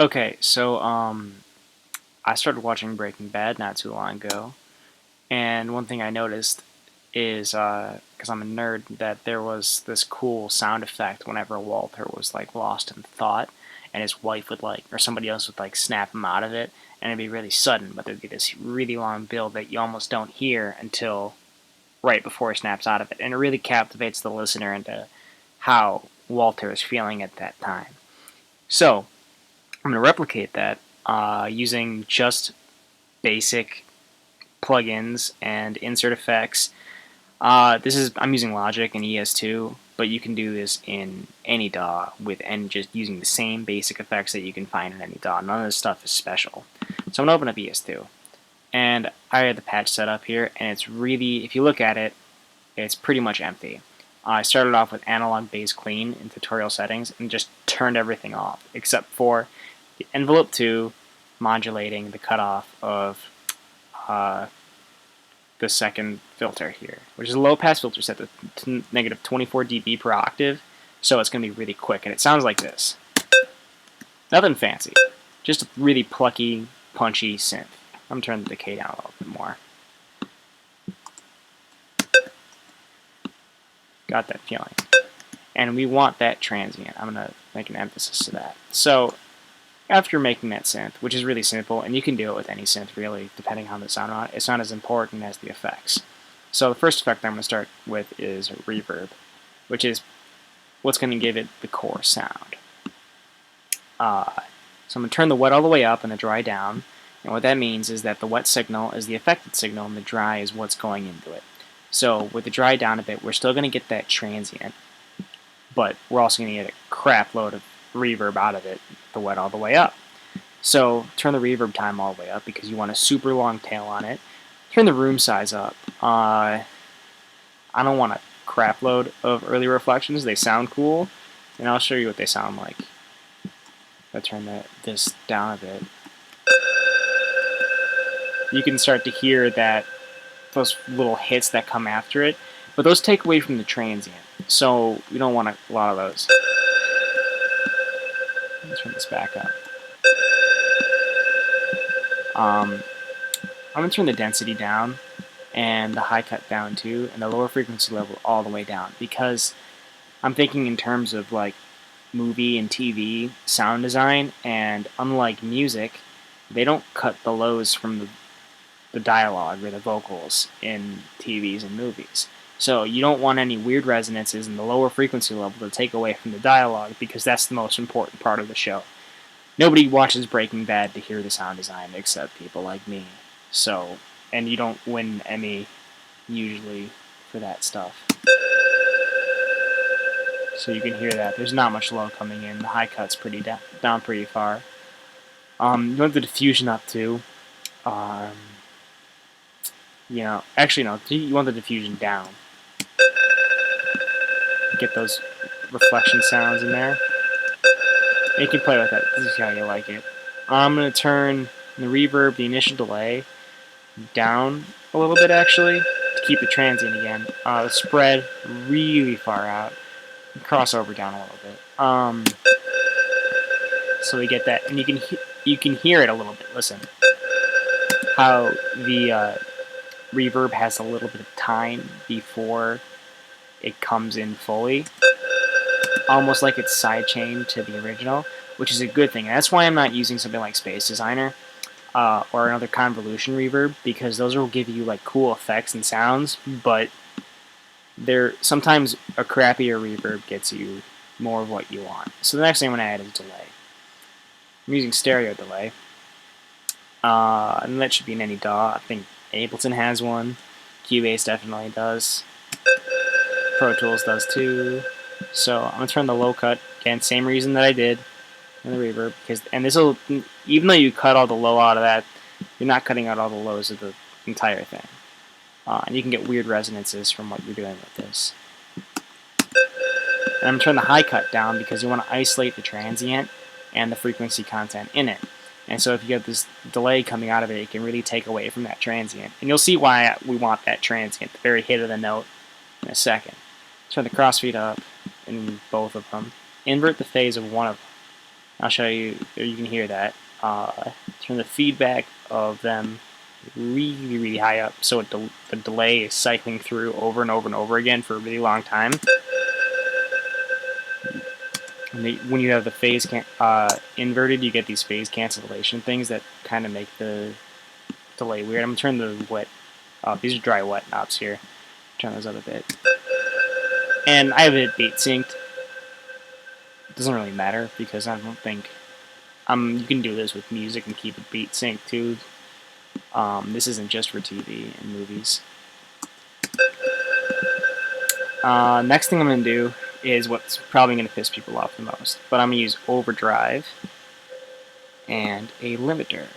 Okay, so I started watching Breaking Bad not too long ago, and one thing I noticed is because I'm a nerd, that there was this cool sound effect whenever Walter was like lost in thought, and his wife would like, or somebody else would like snap him out of it, and it'd be really sudden, but there'd be this really long build that you almost don't hear until right before he snaps out of it, and it really captivates the listener into how Walter is feeling at that time. So I'm going to replicate that using just basic plugins and insert effects. I'm using Logic and ES2, but you can do this in any DAW and just using the same basic effects that you can find in any DAW. None of this stuff is special. So I'm gonna open up ES2, and I had the patch set up here, and it's really, if you look at it, it's pretty much empty. I started off with analog bass clean in tutorial settings and just turned everything off except for the envelope 2 modulating the cutoff of uh, the second filter here, which is a low pass filter set to negative 24 dB per octave, so it's going to be really quick, and it sounds like this. Nothing fancy, just a really plucky, punchy synth. I'm going to turn the decay down a little bit more. Got that feeling. And we want that transient. I'm going to make an emphasis to that. So after making that synth, which is really simple, and you can do it with any synth really, depending on the sound on it, it's not as important as the effects. So the first effect I'm going to start with is reverb, which is what's going to give it the core sound. So I'm going to turn the wet all the way up and the dry down, and what that means is that the wet signal is the affected signal and the dry is what's going into it. So with the dry down a bit, we're still going to get that transient, but we're also going to get a crap load of reverb out of it, the wet all the way up. So turn the reverb time all the way up because you want a super long tail on it. Turn the room size up. I don't want a crap load of early reflections. They sound cool, and I'll show you what they sound like. I'll turn this down a bit. You can start to hear that those little hits that come after it, but those take away from the transient, so we don't want a lot of those. Let's turn this back up. I'm going to turn the density down and the high cut down too, and the lower frequency level all the way down, because I'm thinking in terms of like movie and TV sound design, and unlike music, they don't cut the lows from the dialogue or the vocals in TVs and movies. So you don't want any weird resonances in the lower frequency level to take away from the dialogue, because that's the most important part of the show. Nobody watches Breaking Bad to hear the sound design except people like me. So, and you don't win an Emmy usually for that stuff. So you can hear that. There's not much low coming in. The high cut's pretty down pretty far. You want the diffusion up too. Actually no, you want the diffusion down. Get those reflection sounds in there. And you can play with that. This is how you like it. I'm going to turn the reverb, the initial delay, down a little bit actually, to keep the transient again. The spread really far out. Crossover down a little bit. So we get that, and you can hear it a little bit. Listen, how the reverb has a little bit of time before it comes in fully, almost like it's sidechained to the original, which is a good thing. And that's why I'm not using something like Space Designer or another convolution reverb, because those will give you like cool effects and sounds, but sometimes a crappier reverb gets you more of what you want. So the next thing I'm going to add is delay. I'm using stereo delay, and that should be in any DAW. I think Ableton has one. Cubase definitely does. Pro Tools does too. So I'm going to turn the low cut, again, same reason that I did in the reverb, and this will, even though you cut all the low out of that, you're not cutting out all the lows of the entire thing. And you can get weird resonances from what you're doing with this. And I'm going to turn the high cut down because you want to isolate the transient and the frequency content in it. And so if you get this delay coming out of it, it can really take away from that transient. And you'll see why we want that transient, the very hit of the note, in a second. Turn the crossfeed up in both of them. Invert the phase of one of them. I'll show you, you can hear that. Turn the feedback of them really, really high up, so the delay is cycling through over and over and over again for a really long time. When you have the phase inverted, you get these phase cancellation things that kind of make the delay weird. I'm going to turn the wet. These are dry wet knobs here. Turn those up a bit. And I have it beat synced. It doesn't really matter because I don't think you can do this with music and keep it beat synced too. This isn't just for TV and movies. Next thing I'm going to do is what's probably going to piss people off the most. But I'm going to use overdrive and a limiter.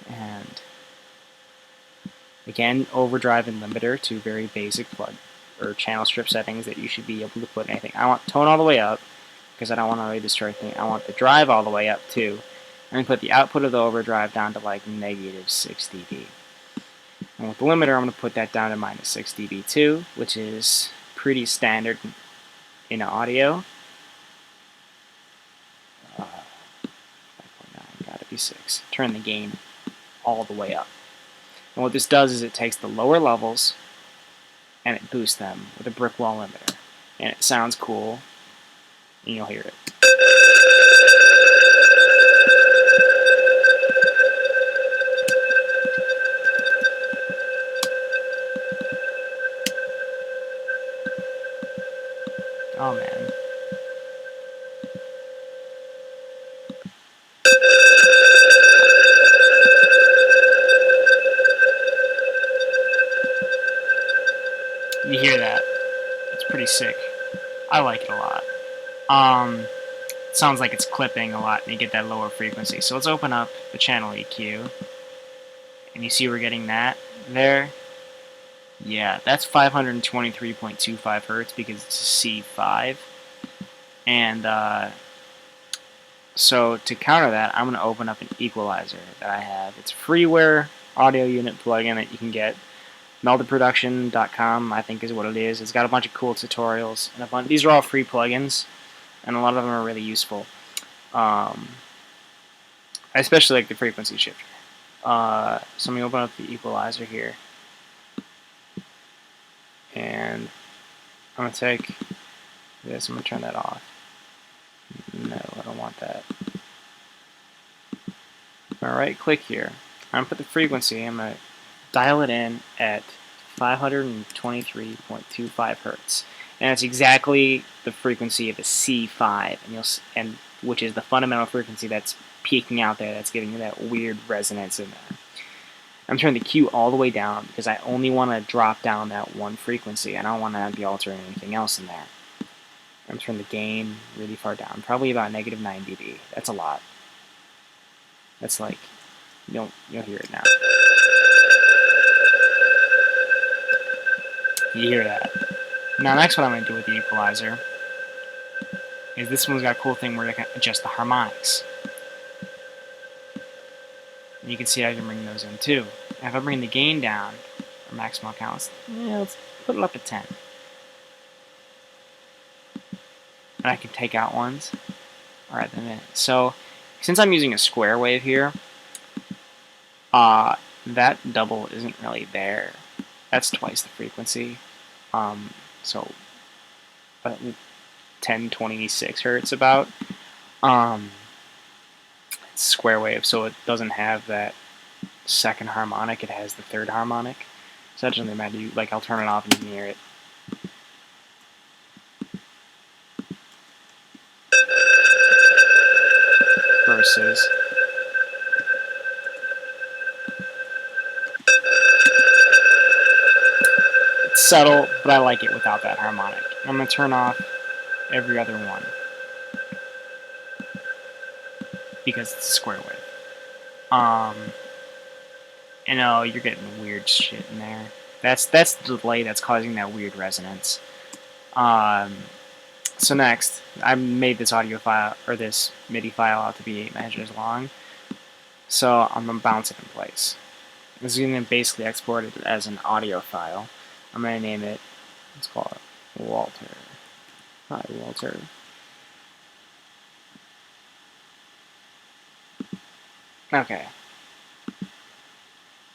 And again, overdrive and limiter, two very basic plug or channel strip settings that you should be able to put anything. I want tone all the way up because I don't want to really destroy things. I want the drive all the way up too. I'm going to put the output of the overdrive down to like -6 dB. And with the limiter, I'm going to put that down to -6 dB too, which is pretty standard in audio. 5.9, gotta be 6. Turn the gain all the way up. And what this does is it takes the lower levels and it boosts them with a brick wall limiter. And it sounds cool, and you'll hear it. Oh man. You hear that? It's pretty sick. I like it a lot. It sounds like it's clipping a lot, and you get that lower frequency. So let's open up the channel EQ, and you see we're getting that there. Yeah, that's 523.25 hertz because it's a C5. And so to counter that, I'm going to open up an equalizer that I have. It's a freeware audio unit plugin that you can get. meltedproduction.com, I think, is what it is. It's got a bunch of cool tutorials, and these are all free plugins, and a lot of them are really useful. I especially like the frequency shifter. So I'm going to open up the equalizer here, and I'm going to take this. I'm going to turn that off. No, I don't want that. I'm going to right click here. I'm going to put the frequency. I'm going to dial it in at 523.25 hertz, and that's exactly the frequency of a C5, and which is the fundamental frequency that's peaking out there. That's giving you that weird resonance in there. I'm turning the Q all the way down because I only want to drop down that one frequency. I don't want to be altering anything else in there. I'm turning the gain really far down, probably about -9 dB. That's a lot. That's like you'll hear it now. You hear that. Now next what I'm going to do with the equalizer is this one's got a cool thing where I can adjust the harmonics. And you can see I can bring those in too. And if I bring the gain down, or maximal counts, let's put it up to 10. And I can take out ones. Alright, then. So since I'm using a square wave here, that double isn't really there. That's twice the frequency. So 1026 hertz about. It's square wave, so it doesn't have that second harmonic. It has the third harmonic. So that doesn't really matter. Like, I'll turn it off and you can hear it. Versus it's subtle, but I like it without that harmonic. I'm going to turn off every other one because it's a square wave. And oh, you're getting weird shit in there. That's the delay that's causing that weird resonance. So next, I made this audio file, or this MIDI file out to be 8 measures long. So I'm going to bounce it in place. This is going to basically export it as an audio file. I'm going to name it, let's call it Walter. Hi, Walter. Okay.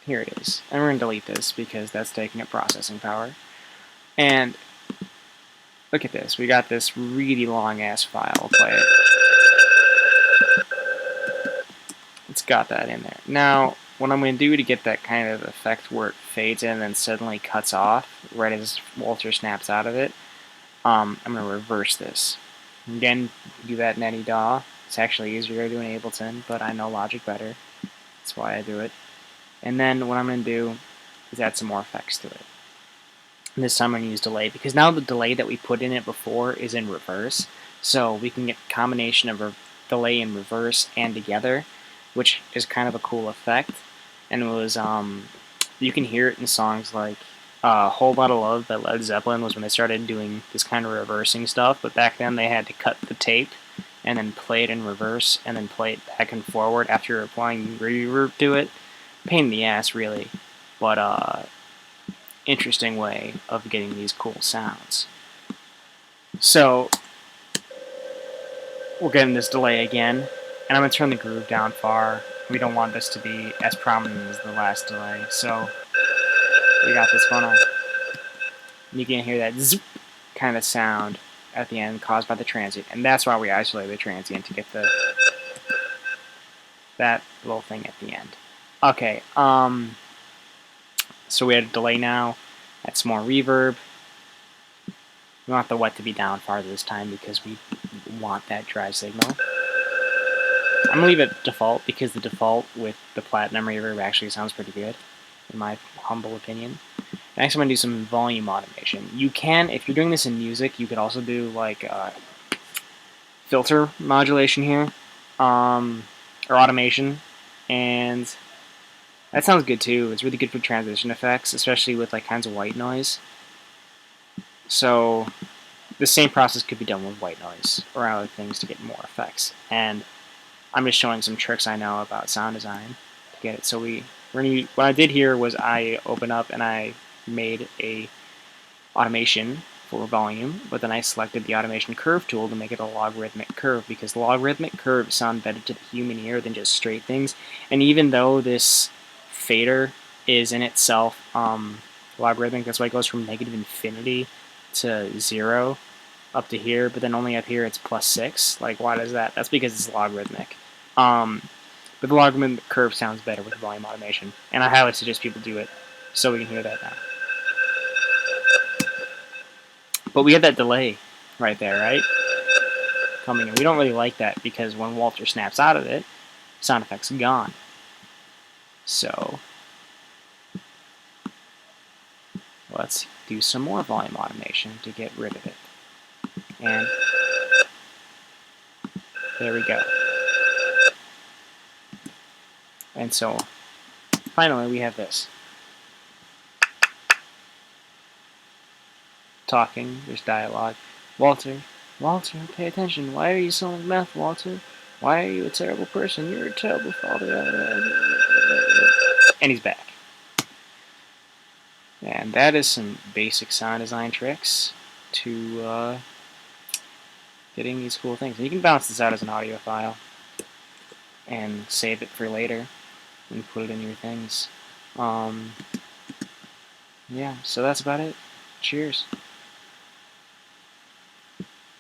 Here it is. And we're going to delete this because that's taking up processing power. And look at this. We got this really long-ass file. We'll play it. It's got that in there. Now, what I'm going to do to get that kind of effect where it fades in and then suddenly cuts off right as Walter snaps out of it, I'm going to reverse this. Again, do that in any DAW. It's actually easier to do in Ableton, but I know Logic better. That's why I do it. And then what I'm going to do is add some more effects to it. And this time I'm going to use delay, because now the delay that we put in it before is in reverse. So we can get a combination of delay in reverse and together, which is kind of a cool effect. And it was, you can hear it in songs like Whole Lotta Love by Led Zeppelin was when they started doing this kind of reversing stuff, but back then they had to cut the tape and then play it in reverse and then play it back and forward after applying reverb to it. Pain in the ass, really, but interesting way of getting these cool sounds. So we're getting this delay again, and I'm going to turn the groove down far. We don't want this to be as prominent as the last delay, so we got this going on. You can hear that zoop kind of sound at the end caused by the transient, and that's why we isolate the transient to get that little thing at the end. Okay, so we had a delay now. That's more reverb. We want the wet to be down farther this time because we want that dry signal. I'm going to leave it default because the default with the platinum reverb actually sounds pretty good, in my humble opinion. Next I'm going to do some volume automation. You can, if you're doing this in music, you could also do like filter modulation here, or automation, and that sounds good too. It's really good for transition effects, especially with like kinds of white noise. So the same process could be done with white noise or other things to get more effects. And I'm just showing some tricks I know about sound design to get it. So what I did here was I opened up and I made a automation for volume, but then I selected the automation curve tool to make it a logarithmic curve, because logarithmic curves sound better to the human ear than just straight things. And even though this fader is in itself logarithmic, that's why it goes from negative infinity to 0 up to here, but then only up here it's +6. Like, why does that? That's because it's logarithmic. But the logarithmic curve sounds better with volume automation, and I highly suggest people do it so we can hear that now. But we had that delay right there, right? Coming in. We don't really like that because when Walter snaps out of it, sound effect's gone. So let's do some more volume automation to get rid of it. And there we go. And so finally we have this. Talking, there's dialogue. Walter, pay attention. Why are you selling meth, Walter? Why are you a terrible person? You're a terrible father. And he's back. And that is some basic sound design tricks to getting these cool things. And you can bounce this out as an audio file and save it for later and put it in your things. Yeah, so that's about it. Cheers.